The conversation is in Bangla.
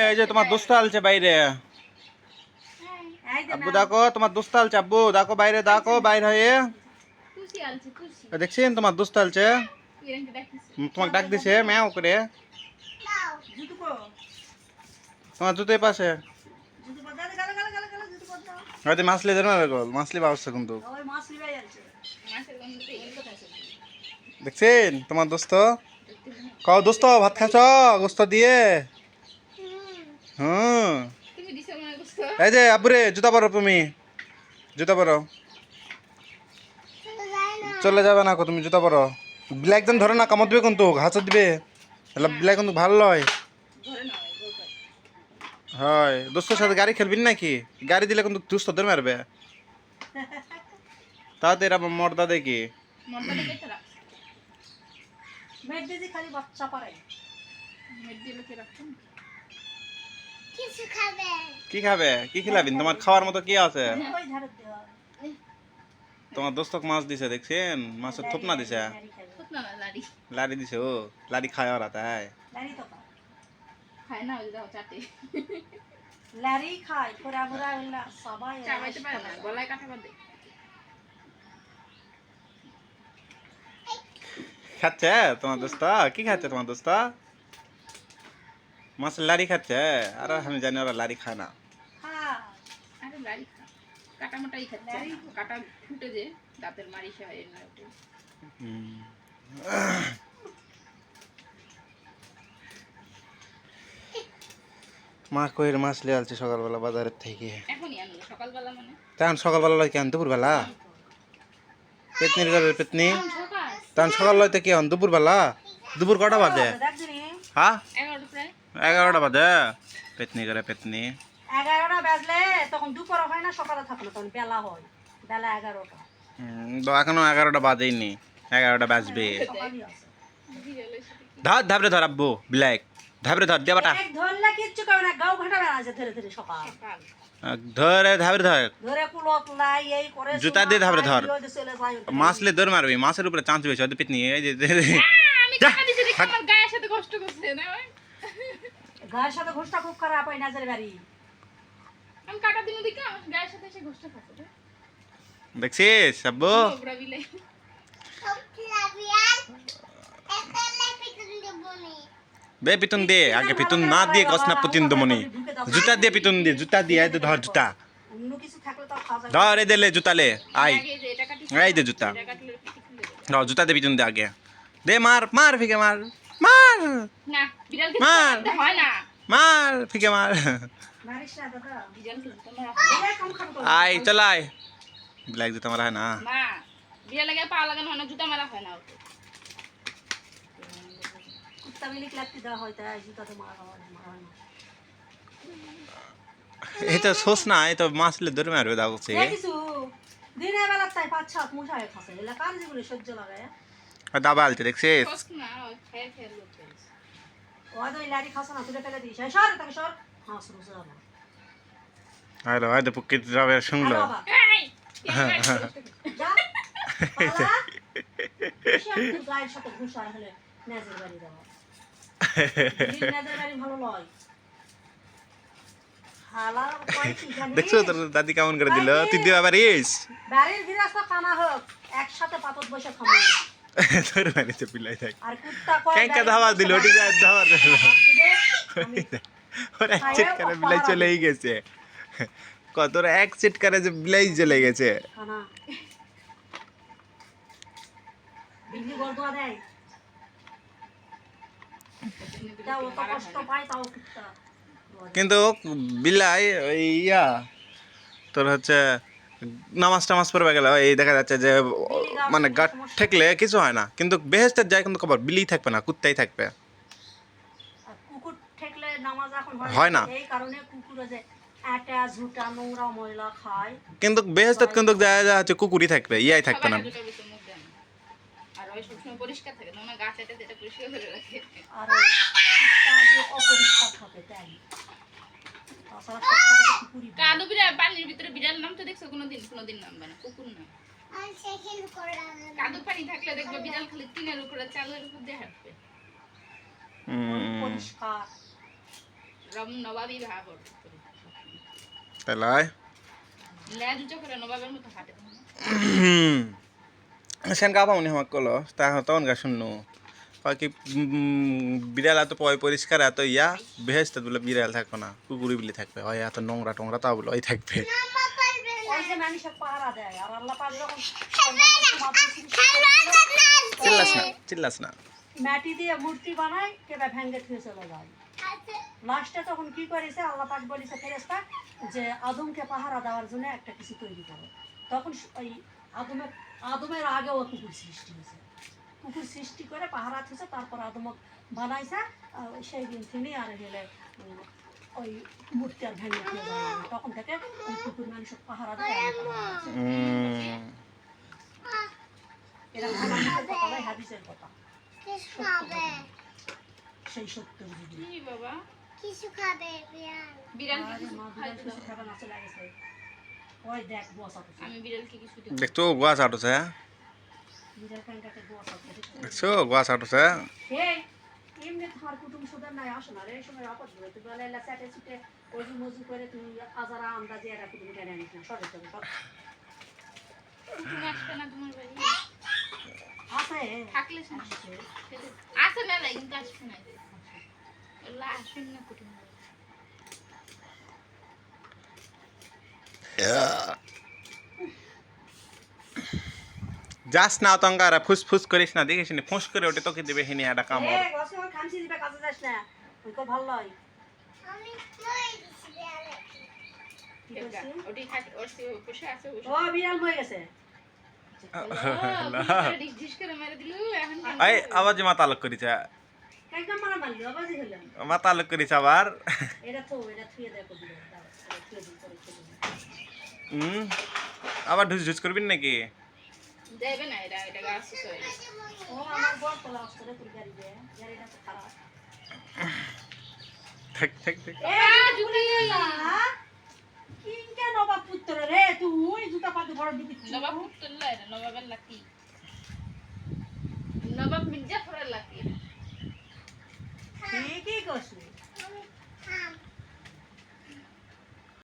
এই যে তোমার দোস্ত আলছে বাইরে। আব্বু দেখো তোমার দোস্ত আলছে, আব্বু দেখো বাইরে, দেখো বাইরে হয়ে দেখছেন তোমার দোস্ত আলছে, তোমাকে ডাক দিছে ম্যাও করে। তোমার জুতোর পাশে হয়তো মাছলি ধরে মারবে গল, মাছলি বাবছে কিন্তু দেখছেন তোমার দোস্ত। কও দোস্ত ভাত খাচ্ছ গোস্ত দিয়ে? হুম এই যে আব্বুরে জুতা পরো, তুমি জুতা পরো, চলে যাবে না তুমি জুতা পরো। ব্ল্যাক দেন ধরে না কামড় দিবে কিন্তু, ঘাঁচা দিবে, ব্ল্যাক কিন্তু ভালো লয়। হয় দোস্তর সাথে গাড়ি খেলবি নাকি? গাড়ি দিলে কিন্তু দোস্ত ধরে মারবে। তাতে এরা মর্দা দেখি কি খাবে, কি খিলাবিন? তোমার খাওয়ার মতো কি আছে? তোমার দোস্তক মাছ দিছে দেখছেন, মাছের থুপনা দিছে, লাড়ি দিছে। ও লাড়ি খায় ওরা, তাই খায় না, ওই দাও চাটে লারি খায় পুরা পুরা হইলা সবাই চাবাইতে পারে না, গলায় কাটা বাঁধে। খাচ্ছে তোমার দোস্ত? কি খাচ্ছে তোমার দোস্ত? মাছের লাড়ি খাচ্ছে? আর আমি জানি ওরা লাড়ি খায় না। আরে লাড়ি খা, কাটা মোটাই খাচ্ছে, কাটা ফুটে যে দাঁতের মারি সে হয় না ওটা। মা কইর মাছ লিয়ে আলছে সকালবেলা বাজারের থেকে। এখনই আনলো সকালবেলা, মানে তখন সকালবেলা লয় কেন দুপুরবেলা? পেতনির ঘরের পেতনি তখন সকাল লয়তে কেন দুপুরবেলা? দুপুর কটা বাজে? হ্যাঁ 11টা প্রায়। 11টা বাজে। পেতনি করে পেতনি 11টা বাজলে তখন দুপুর হয় না, সকালে থাকলো তখন বেলা হয়, বেলা 11টা। তো এখনো 11টা বাজেইনি, 11টা বাজবে। সকালই আছে। ধর ধাবরে ধর আব্বু, ব্ল্যাক ধাবরে ধর দিয়ে বাটা, এক ধরলে কিচ্ছু করে না, গাও ঘাটা বেলা আছে ধরে ধরে সকাল ধরে ধাবরে ধর, ধরে কুলত লাই এই করে জুতা দিয়ে ধাবরে ধর। চলে যায়। মাছলে ধরে মারবি, মাছের উপরে চান্স বেশি হয়তো পেতনি। এই যে আমি কাটা দিছি দেখি আমার গায়ের সাথে কষ্ট করছে না ভাই। গায়ের সাথে ঘোষটা খুব খারাপ হয় নাজের বাড়ি। আমি কাটা দিনু দেখি আমার গায়ের সাথে এসে কষ্ট খাচ্ছে। দেখছিস আব্বু? ওবরা বিলে বে পিতুন দে আগে, পিতুন না দিয়ে কস না পুতিন দমনি, জুতা দিয়ে পিতুন দিয়ে, জুতা দিয়ে এই তো ধর জুতা অন্য কিছু থাকলে তো খাওয়া যায়। ধর, এই দে লে জুতা লে, আই আগে যে এটা কাটি, এই দে জুতা, এটা কাটলে পিঠে খুলে যাবে। ধর জুতা দে পিতুন দে আগে, দে মার মার ফিকে মার, মার না বিড়াল কে মার হয় না, মার ফিকে মার। মারিস না দাদা, বিড়াল কে তোমার এরা কম খাটো করে। আই চলাই ব্ল্যাক জুতা মারা হয় না। মা বিড়াল লাগে পা লাগানো হয় না, জুতা মারা হয় না ওকে। কুত্তা মিলে ক্লাবটি দেওয়া হয়, তাই জুতা তো মারা হয় না। এই তো সোস না, এই তো মাছলে ধরে মারবে দাও সে। কিছু দিনের বেলা তাই 5-7 মশাই খাসে, এলা কার জীবনে সহ্য লাগায়। দাবা আলতে দেখছিস? কষ্ট না, খেয়ে খেয়ে লোক হয়েছে। ওই তো লারি খাসে না, তুলে ফেলে দিস, সর তাকে সর। হ্যাঁ শুরু যাবে। হ্যালো হয়তো পুকি যাবে শুনলো। এই যা পালা সব গায়ের সাথে ঘুষা হলে নাজের বাড়ি যাওয়া, নাজের বাড়ি ভালো লয়। হালা কয় কি জানি দেখছো তোর দাদি কেমন করে দিল, তুই দিবা পারিস? বাড়ির গিরাস্তা কানা হোক একসাথে পাতত বসে খাবো। তোর মারিতে পিলাই থাক আর কুত্তা কয় কেঙ্কা ধাবা দিল, ওটি যায় ধাবা দিল, আমি ওর এক চিটকারে বিলাই চলেই গেছে। কত এক চিটকারে যে বিলাই চলে গেছে। খানা বিল্লি গর্দোয়া দেয়, তাও তো কষ্ট পায়, তাও কুত্তা। কিন্তু বিলাই ওই তোর হচ্ছে নামাজ টামাজ পড়বে গেলে এই দেখা যাচ্ছে যে মানে গাট ঠেকলে কিছু হয় না, কিন্তু বেহেস্তের যায় কিন্তু খবর বিলি থাকবে না, কুত্তাই থাকবে। আর কুকুর ঠেকলে নামাজ এখন হয় না। এই কারণে কুকুরে যে আটা ঝুটা নোংরা ময়লা খায়। কিন্তু বেহেস্তের কিন্তু যায় যা হচ্ছে কুকুরই থাকবে, ইয়াই থাকবে না। দুটো ভিতর মুখ দেন আর ওই সবসময় পরিষ্কার থাকে না, গা চাটে যেটা পরিষ্কার করে রাখে। আর ওই কুত্তা যে অপরিষ্কার থাকে তাই। তাছাড়া কুত্তাকে তো কুকুরই বলে। কাদু বিড়াল পানির ভিতরে বিড়াল নাম তো দেখছো কোনোদিন নামবে না, কুকুর না। কাদু পানি থাকলে দেখবে বিড়াল খালি টিনের উপরে চালের উপর দিয়ে হাঁটবে। পরিষ্কার রম নবাবই ভাবর তাহলে ল্যাঞ্চ করে নবাবের মতো হাঁটে সেন কাপা মনে আমাকে কলো তা তখন গা শুননু কি বিড়াল এত পরিষ্কার এত ইয়া বেহেস্ত বলে বিড়াল থাকবে না কুকুরি বিলি থাকবে হয় এত নোংরা টোংরা তা বলে ওই থাকবে ওই যে মানুষের পাহারা দেয় আর আল্লাহ পাক যখন চিল্লাস না মাটি দিয়ে মূর্তি বানায় কেবা ভেঙ্গে থুয়ে চলে যায় লাস্টে তখন কি করেছে আল্লাহ পাক বলেছে ফেরেশতা যে আদমকে পাহারা দেওয়ার জন্য একটা কিছু তৈরি করো তখন ওই আদমের আগেও কুকুর সৃষ্টি হয়েছে কুকুর সৃষ্টি করে পাহারা থুয়েছে তারপর আদমক বানাইছে সেই দিন থেকে আর গেলে ওই মূর্তি আর ভেঙে থুয়ে যায় না। তখন থেকে ওই কুকুর মানুষের পাহারা দেয় এরকম হাদিসের কথা সেই 70 যুগে কি বাবা কিছু খাবে বিড়াল বিড়াল আরে মা বিড়াল কিছু খাবে না চলে গেছে ওই দেখ বসা তো আমি বিড়ালকে কিছু দিই দেখছো গোয়া চাটছে বিড়াল কানটাকে বসা তো দেখছো গোয়া চাটছে এই এমনি তোমার কুটুম সুদার নাই আসো না রে এই সময় আপদ ধরে তুই বলে এলা চাটে ছুটে ওজি মজু করে তুই আজারা আন্দাজে এরা কুটুম টেনে আনিস না সরে চলে সব তুমি আসবে না তোমার বাড়ি আছে থাকলে সমস্যা আসে না লাই কিন্তু আসবে না আল্লাহ আসুন না কুটুম যাস না তঙ্গারা ফুসফুস করিস না দেখিস নি ফুস করে ওটা তোকে দেবে হিনি একটা কামড় এই গসে আমার খামচি দিবে কাজে যাস না ওই তো ভালো লয় আমি মই দিছি বিড়ালে কি করছিস ওটি থাকে ওর সে বসে আছে বসে ও বিড়াল মরে গেছে ডিস করে মেরে দিল এখন এই আবার যে মাতালক করিছে একদম মারা মারলি আবাজই হলাম মাতালক করিছে আবার এটা থুয়ে দেখো বিড়াল দাঁড়া থুয়ে দিন করে চলে আবার ঢুস ঢুস করবি নাকি যাইবে না এটা গাছ করে ও আমার বড় তোলা আসলে তোর গাড়ি দিয়ে গাড়িটা তো খারাপ ঠিক ঠিক ঠিক কিংকে নবাব পুত্র রে তুই জুতা পাতে বড় দিবি নবাব তুললা এটা নবাবের লাকি